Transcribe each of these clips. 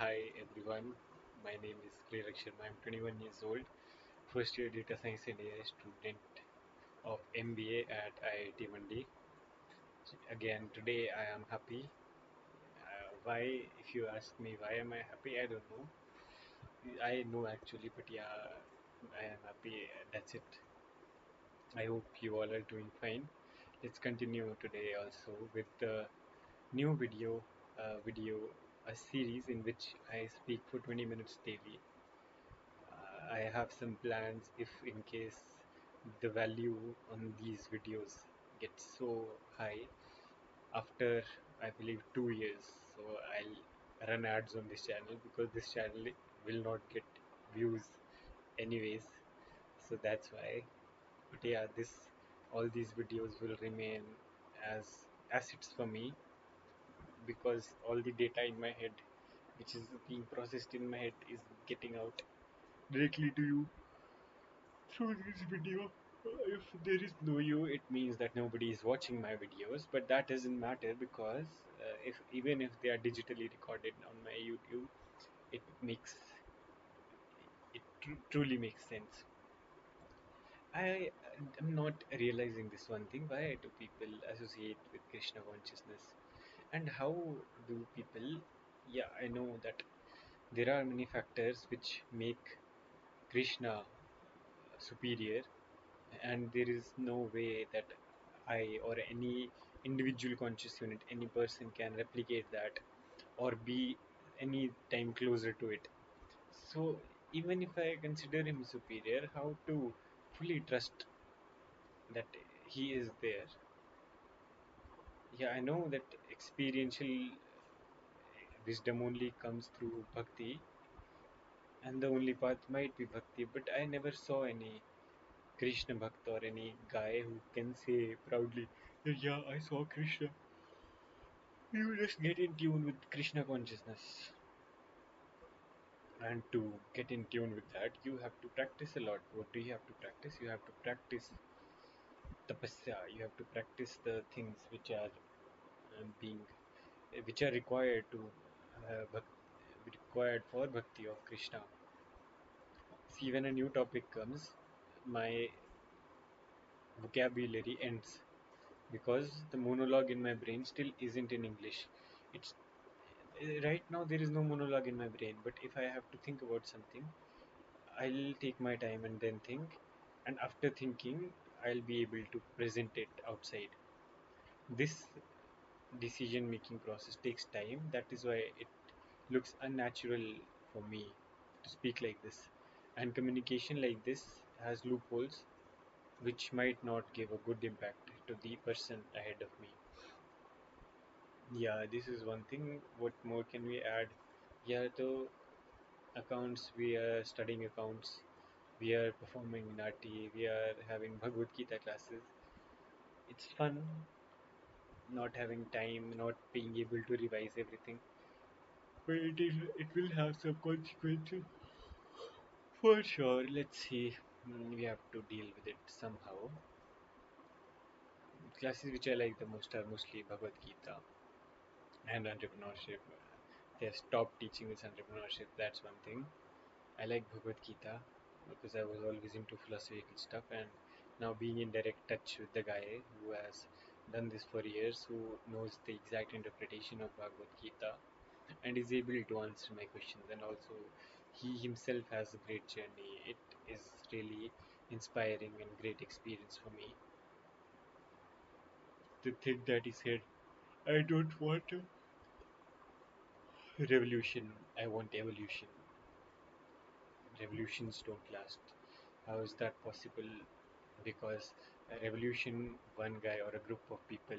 Hi everyone, my name is Prerak Sharma. I'm 21 years old, first year data science and AI student of MBA at IIT Mandi. Again, today I am happy. Why, if you ask me why am I happy, I don't know. I know actually, but yeah, I am happy. That's it. I hope you all are doing fine. Let's continue today also with the new video, a series in which I speak for 20 minutes daily. I have some plans if in case the value on these videos gets so high after I believe 2 years. So I'll run ads on this channel because this channel will not get views anyways. So that's why. But yeah, this all these videos will remain as assets for me because all the data in my head which is being processed in my head is getting out directly to you through this video. If there is no you, it means that nobody is watching my videos, but that doesn't matter because if even if they are digitally recorded on my YouTube, it makes truly makes sense. I am not realizing this one thing. Why do people associate with Krishna consciousness, and how do people? Yeah, I know that there are many factors which make Krishna superior, and there is no way that I or any individual conscious unit, any person can replicate that or be any time closer to it. So even if I consider him superior, how to fully trust that he is there? Yeah, I know that experiential wisdom only comes through bhakti, and the only path might be bhakti, but I never saw any Krishna Bhakt or any guy who can say proudly, yeah, I saw Krishna. You just get in tune with Krishna consciousness. And to get in tune with that, you have to practice a lot. What do you have to practice? You have to practice tapasya. You have to practice the things which are being, which are required to, required for bhakti of Krishna. See, when a new topic comes, my vocabulary ends because the monologue in my brain still isn't in English. It's right now there is no monologue in my brain, but if I have to think about something, I'll take my time and then think, and after thinking, I'll be able to present it outside. This decision making process takes time. That is why it looks unnatural for me to speak like this. And communication like this has loopholes which might not give a good impact to the person ahead of me. Yeah, this is one thing. What more can we add? Yeah, so accounts, we are studying accounts, we are performing Nati, we are having Bhagavad Gita classes. It's fun not having time, not being able to revise everything. But it will have some consequences. For sure, let's see. We have to deal with it somehow. Classes which I like the most are mostly Bhagavad Gita and entrepreneurship. They have stopped teaching us entrepreneurship, that's one thing. I like Bhagavad Gita because I was always into philosophical stuff, and now being in direct touch with the guy who has done this for years, who knows the exact interpretation of Bhagavad Gita and is able to answer my questions, and also he himself has a great journey. It is really inspiring and great experience for me. The thing that he said, I don't want a revolution, I want evolution. Revolutions don't last. How is that possible? Because a revolution, one guy or a group of people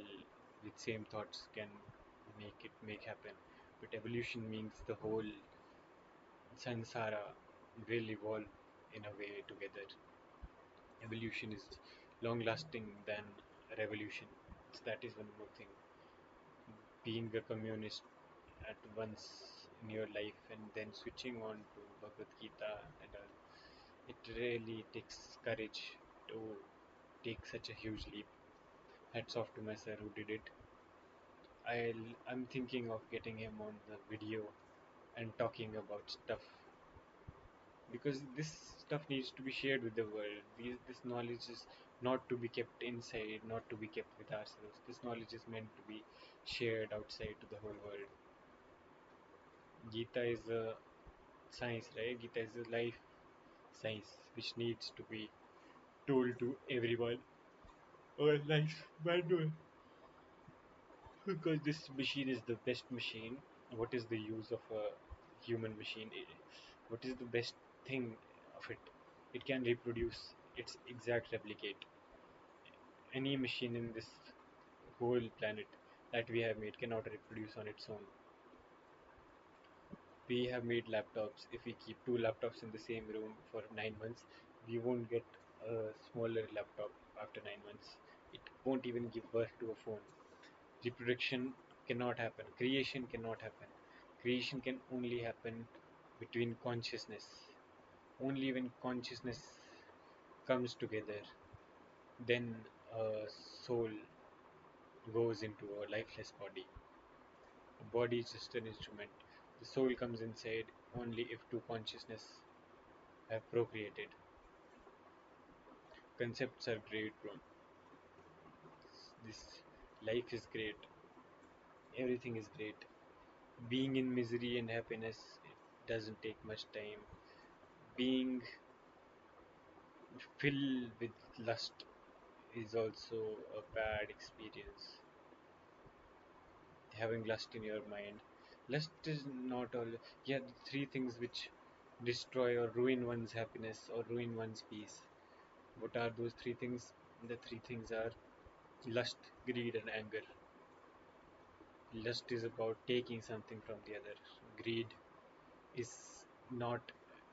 with same thoughts can make happen. But evolution means the whole sansara will evolve in a way together. Evolution is long lasting than revolution. So that is one more thing. Being a communist at once in your life and then switching on to Bhagavad Gita and all, it really takes courage to take such a huge leap. Hats off to my sir who did it. I'm thinking of getting him on the video and talking about stuff, because this stuff needs to be shared with the world. This knowledge is not to be kept inside, not to be kept with ourselves. This knowledge is meant to be shared outside to the whole world. Gita is a science, right? Gita is a life science which needs to be told to everyone, or life manual, because this machine is the best machine. What is the use of a human machine? What is the best thing of it? It can reproduce its exact replicate. Any machine in this whole planet that we have made cannot reproduce on its own. We have made laptops. If we keep two laptops in the same room for 9 months, we won't get a smaller laptop after 9 months. It won't even give birth to a phone. Reproduction cannot happen. Creation cannot happen. Creation can only happen between consciousness. Only when consciousness comes together, then a soul goes into a lifeless body. A body is just an instrument. The soul comes inside only if two consciousness have procreated. Concepts are great, bro. This life is great. Everything is great. Being in misery and happiness, it doesn't take much time. Being filled with lust is also a bad experience. Having lust in your mind. Lust is not all. Yeah, the three things which destroy or ruin one's happiness or ruin one's peace. What are those three things? The three things are lust, greed, and anger. Lust is about taking something from the other. Greed is not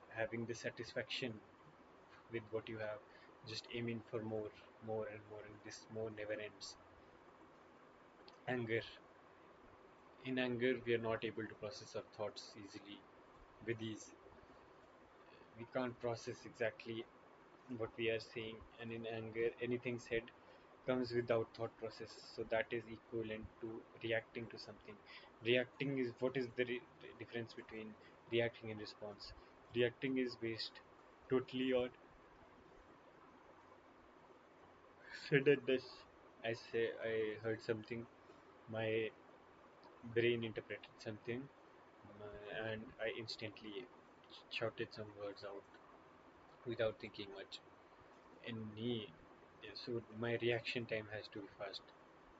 having the satisfaction with what you have, just aiming for more, more and more, and this more never ends. Anger. In anger, we are not able to process our thoughts easily with ease. We can't process exactly what we are saying, and in anger, anything said comes without thought process. So that is equivalent to reacting to something. Reacting is what is the difference between reacting and response? Reacting is based totally on suddenness. I say I heard something, my brain interpreted something, and I instantly shouted some words out without thinking much. In me, so my reaction time has to be fast,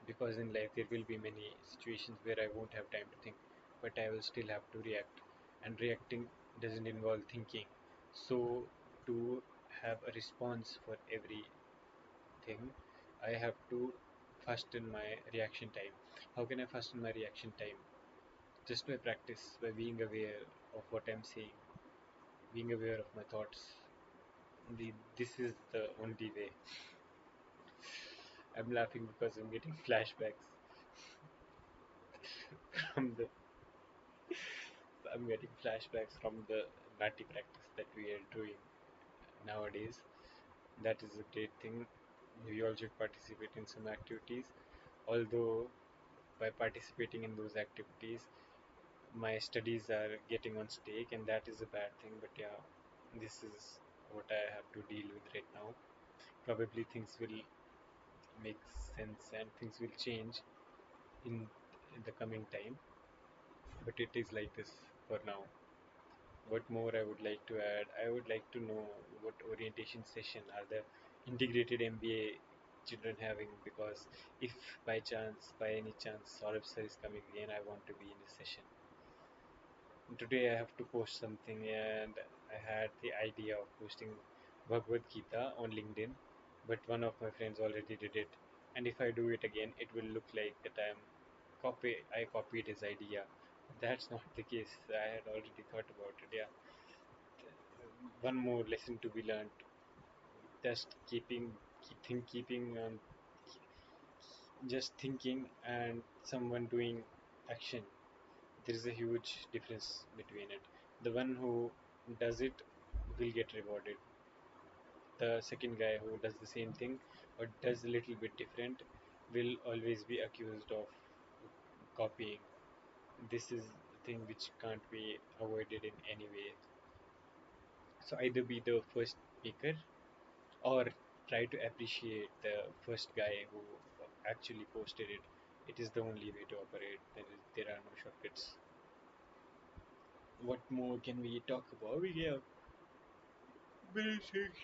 because in life there will be many situations where I won't have time to think, but I will still have to react, and reacting doesn't involve thinking. So to have a response for everything, I have to fasten my reaction time. How can I fasten my reaction time? Just by practice, by being aware of what I'm saying, being aware of my thoughts. This is the only way. I'm laughing because I'm getting flashbacks from the I'm getting flashbacks from the natty practice that we are doing nowadays. That is a great thing. We all should participate in some activities. Although by participating in those activities, my studies are getting on stake, and that is a bad thing. But yeah, this is what I have to deal with right now. Probably things will make sense and things will change in, in the coming time. But it is like this for now. What more I would like to add? I would like to know what orientation session are the integrated MBA children having, because if by chance, by any chance, Saurabh sir is coming again, I want to be in this session. Today I have to post something, and I had the idea of posting Bhagavad Gita on LinkedIn, but one of my friends already did it, and if I do it again, it will look like that I copied his idea. That's not the case. I had already thought about it. Yeah, one more lesson to be learned. Just keeping on just thinking and someone doing action. There is a huge difference between it. The one who does it will get rewarded. The second guy who does the same thing but does a little bit different will always be accused of copying. This is thing which can't be avoided in any way. So either be the first speaker or try to appreciate the first guy who actually posted it. It is the only way to operate. There are no shortcuts. What more can we talk about? We have many things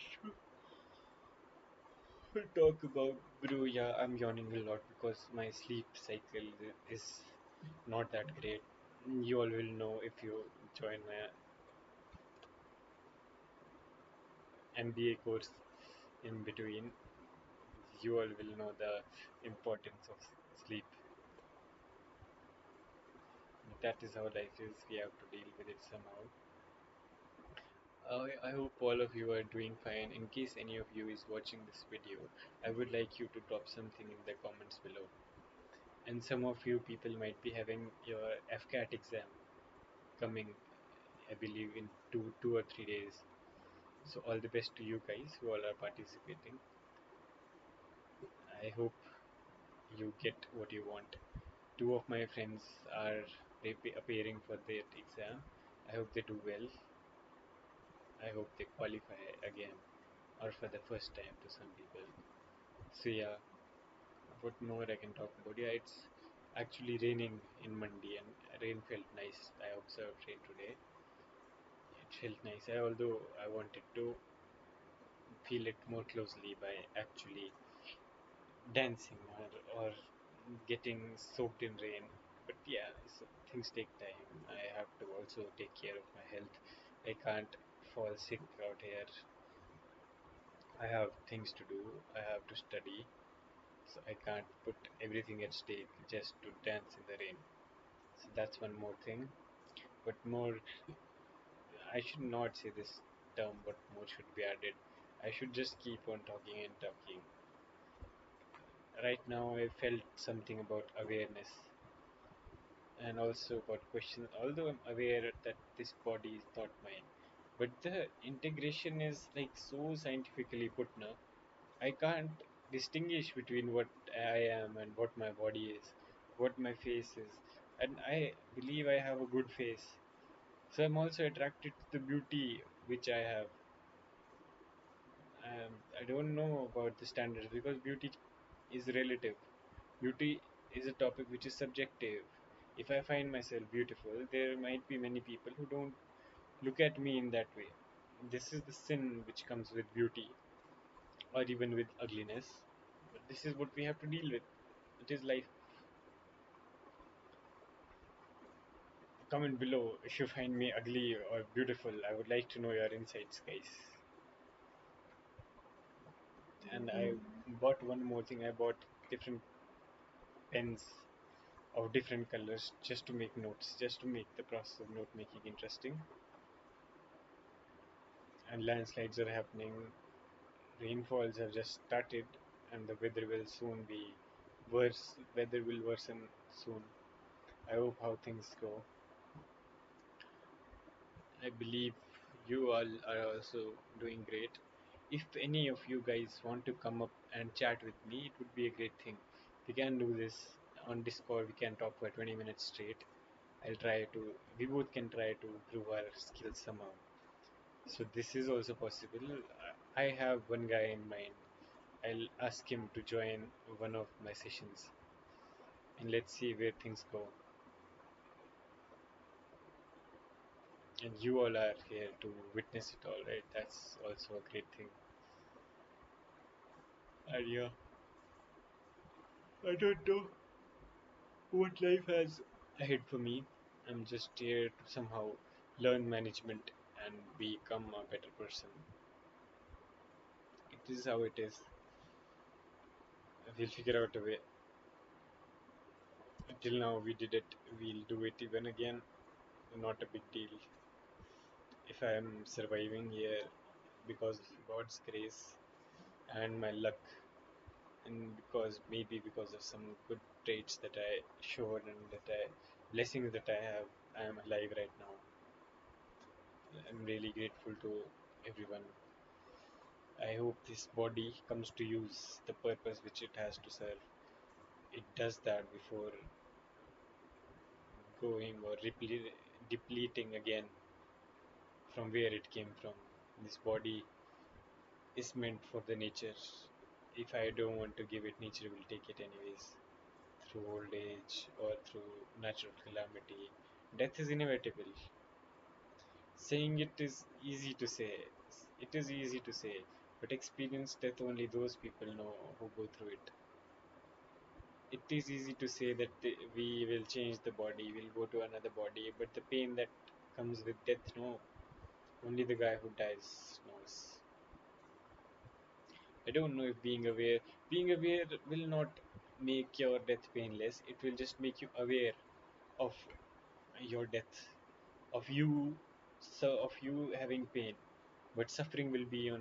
to talk about, bro. Yeah, I'm yawning a lot because my sleep cycle is not that great. You all will know if you join my MBA course in between. You all will know the importance of sleep. That is how life is. We have to deal with it somehow. I hope all of you are doing fine. In case any of you is watching this video, I would like you to drop something in the comments below. And some of you people might be having your FCAT exam coming, I believe, in two or 3 days. So all the best to you guys who all are participating. I hope you get what you want. Two of my friends are appearing for that exam. I hope they do well. I hope they qualify again or for the first time to some people. So yeah, what more I can talk about? Yeah, it's actually raining in Mandi and rain felt nice. I observed rain today. It felt nice. Although I wanted to feel it more closely by actually dancing or getting soaked in rain. But yeah, so things take time. I have to also take care of my health. I can't fall sick out here. I have things to do. I have to study. So I can't put everything at stake just to dance in the rain. So that's one more thing. But more, I should not say this term, but more should be added. I should just keep on talking and talking. Right now, I felt something about awareness and also about questions. Although I'm aware that this body is not mine, but the integration is like so scientifically put now. I can't distinguish between what I am and what my body is, what my face is, and I believe I have a good face. So I'm also attracted to the beauty which I have. I don't know about the standards because beauty is relative. Beauty is a topic which is subjective. If I find myself beautiful, there might be many people who don't look at me in that way. This is the sin which comes with beauty or even with ugliness. But this is what we have to deal with. It is life. Comment below if you find me ugly or beautiful. I would like to know your insights, guys. And I bought one more thing. I bought different pens of different colors just to make notes, just to make the process of note making interesting. And landslides are happening, rainfalls have just started, and the weather will soon be worse. Weather will worsen soon. I hope how things go. I believe you all are also doing great. If any of you guys want to come up and chat with me, it would be a great thing. We can do this on Discord. We can talk for 20 minutes straight. We both can try to improve our skills somehow. So this is also possible. I have one guy in mind. I'll ask him to join one of my sessions and let's see where things go. And you all are here to witness it all, right? That's also a great thing. And yeah, I don't know what life has ahead for me. I'm just here to somehow learn management and become a better person. It is how it is. We'll figure out a way. Until now, we did it. We'll do it even again. Not a big deal. If I am surviving here because of God's grace and my luck, and because of some good traits that I showed and blessings that I have, I am alive right now. I'm really grateful to everyone. I hope this body comes to use the purpose which it has to serve. It does that before going or depleting again from where it came from. This body is meant for the nature. If I don't want to give it, nature will take it anyways, through old age or through natural calamity. Death is inevitable. Saying it is easy to say. It is easy to say, but experience death only those people know who go through it. It is easy to say that we will change the body, we'll go to another body, but the pain that comes with death, no. Only the guy who dies knows. I don't know if being aware will not make your death painless. It will just make you aware of your death, of you, so of you having pain. But suffering will be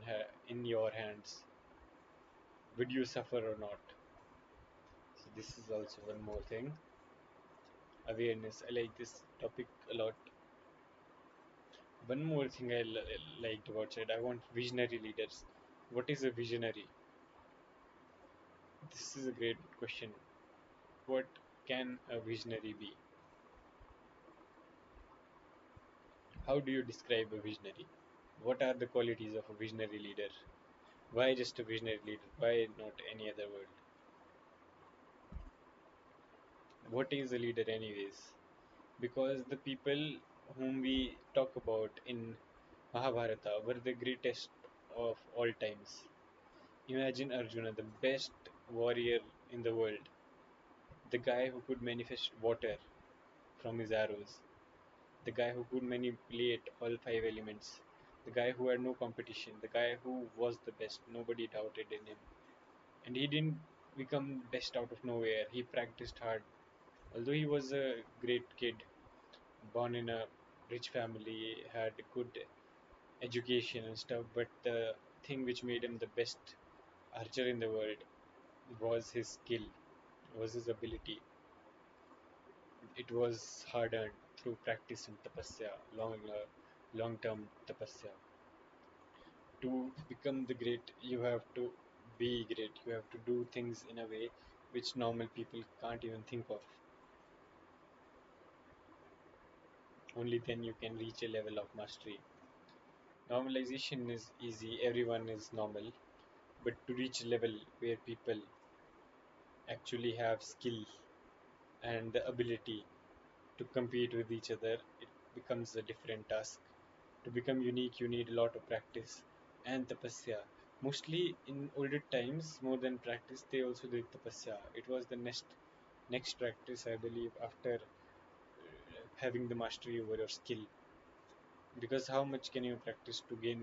in your hands. Would you suffer or not? So this is also one more thing. Awareness. I like this topic a lot. One more thing I liked about it. I want visionary leaders. What is a visionary? This is a great question. What can a visionary be? How do you describe a visionary? What are the qualities of a visionary leader? Why just a visionary leader? Why not any other word? What is a leader, anyways? Because the people whom we talk about in Mahabharata were the greatest of all times. Imagine Arjuna, the best warrior in the world, the guy who could manifest water from his arrows, the guy who could manipulate all five elements, the guy who had no competition, the guy who was the best, nobody doubted in him. And he didn't become best out of nowhere, he practiced hard. Although he was a great kid, born in a rich family, had good education and stuff, but the thing which made him the best archer in the world was his skill, was his ability. It was hard earned through practice and tapasya, long term tapasya. To become the great, you have to be great. You have to do things in a way which normal people can't even think of. Only then you can reach a level of mastery. Normalization is easy, everyone is normal, but to reach a level where people actually have skill and the ability to compete with each other, it becomes a different task. To become unique, you need a lot of practice and tapasya. Mostly in older times, more than practice, they also did tapasya. It was the next practice, I believe, after having the mastery over your skill. Because how much can you practice to gain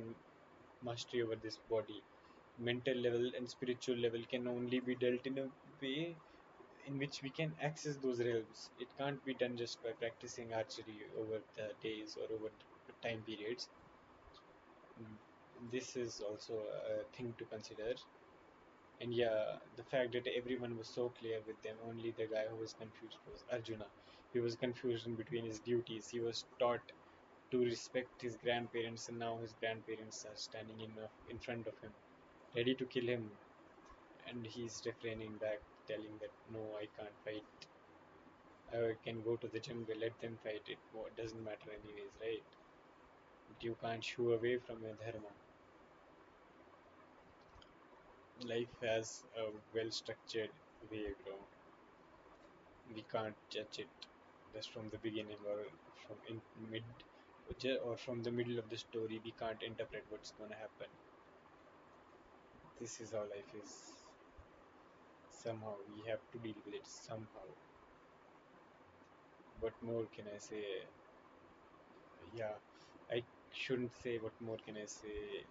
mastery over this body? Mental level and spiritual level can only be dealt in a way in which we can access those realms. It can't be done just by practicing archery over the days or over time periods. This is also a thing to consider. And yeah, the fact that everyone was so clear with them, only the guy who was confused was Arjuna. He was confused in between his duties. He was taught to respect his grandparents, and now his grandparents are standing in front of him, ready to kill him, and he's refraining back, telling that no, I can't fight. I can go to the jungle, let them fight. It doesn't matter anyways, right? But you can't shoo away from your dharma. Life has a well-structured way, bro. We can't judge it just from the beginning or from in mid or from the middle of the story. We can't interpret what's gonna happen. This is how life is. Somehow we have to deal with it somehow. What more can I say? Yeah, I shouldn't say what more can I say.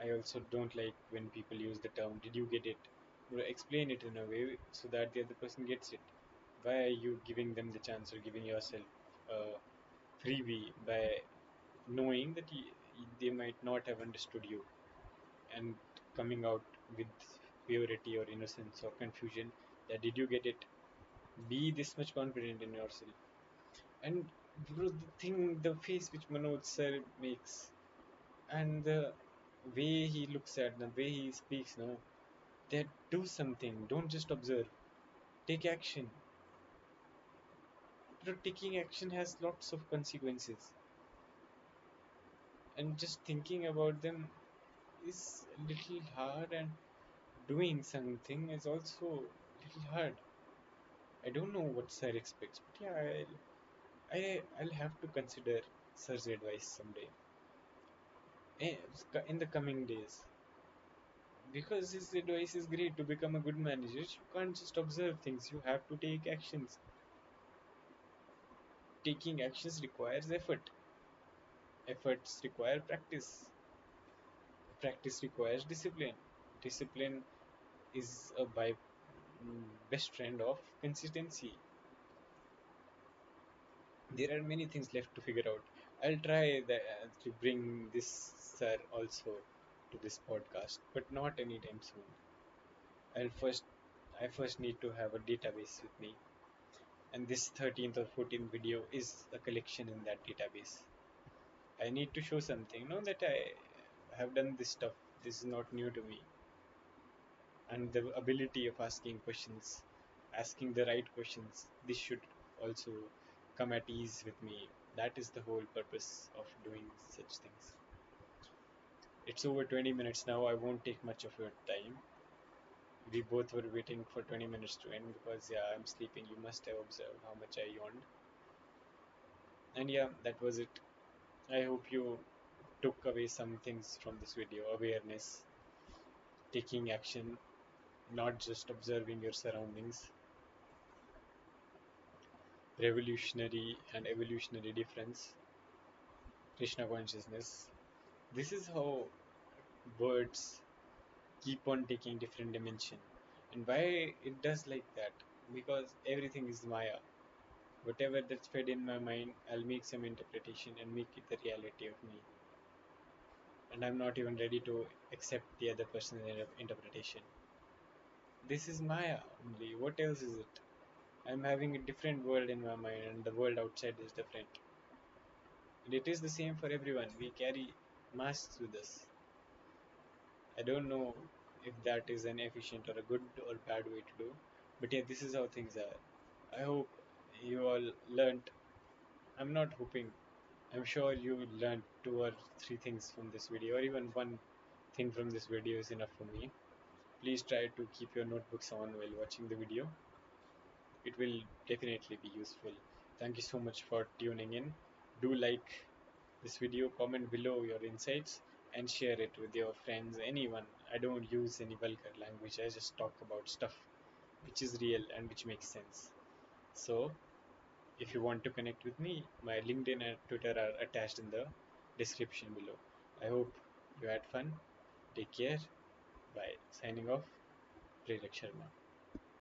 I also don't like when people use the term, did you get it? Bro, explain it in a way so that the other person gets it. Why are you giving them the chance or giving yourself a freebie by knowing that they might not have understood you and coming out with purity or innocence or confusion that did you get it? Be this much confident in yourself. And bro, the face which Manoj sir makes and the way he looks at, the way he speaks, no, that do something. Don't just observe. Take action. taking action has lots of consequences, and just thinking about them is a little hard, and doing something is also a little hard. I don't know what sir expects, but yeah, I'll have to consider sir's advice someday, eh, in the coming days, because his advice is great. To become a good manager, you can't just observe things, you have to take actions. Taking actions requires effort. Efforts require practice. Practice requires discipline. Discipline is a best friend of consistency. There are many things left to figure out. I'll try to bring this sir also to this podcast, but not anytime soon. I'll first I first need to have a database with me, and this 13th or 14th video is a collection in that database. I need to show something, no, that I have done this stuff. This is not new to me, and the ability of asking questions, asking the right questions. This should also come at ease with me. That is the whole purpose of doing such things. It's over 20 minutes now. I won't take much of your time. We both were waiting for 20 minutes to end because, yeah, I'm sleeping. You must have observed how much I yawned. And yeah, that was it. I hope you took away some things from this video: awareness, taking action, not just observing your surroundings, revolutionary and evolutionary difference, Krishna consciousness. This is how words keep on taking different dimension. And why it does like that? Because everything is Maya. Whatever that's fed in my mind, I'll make some interpretation and make it the reality of me. And I'm not even ready to accept the other person's interpretation. This is Maya only. What else is it? I'm having a different world in my mind, and the world outside is different. And it is the same for everyone. We carry masks with us. I don't know if that is an efficient or a good or bad way to do, but yeah, this is how things are. I hope you all learnt. I'm not hoping. I'm sure you learned two or three things from this video, or even one thing from this video is enough for me. Please try to keep your notebooks on while watching the video. It will definitely be useful. Thank you so much for tuning in. Do like this video, comment below your insights, and share it with your friends, anyone. I don't use any vulgar language, I just talk about stuff which is real and which makes sense. So, if you want to connect with me, my LinkedIn and Twitter are attached in the description below. I hope you had fun. Take care. Bye. Signing off, Prerak Sharma.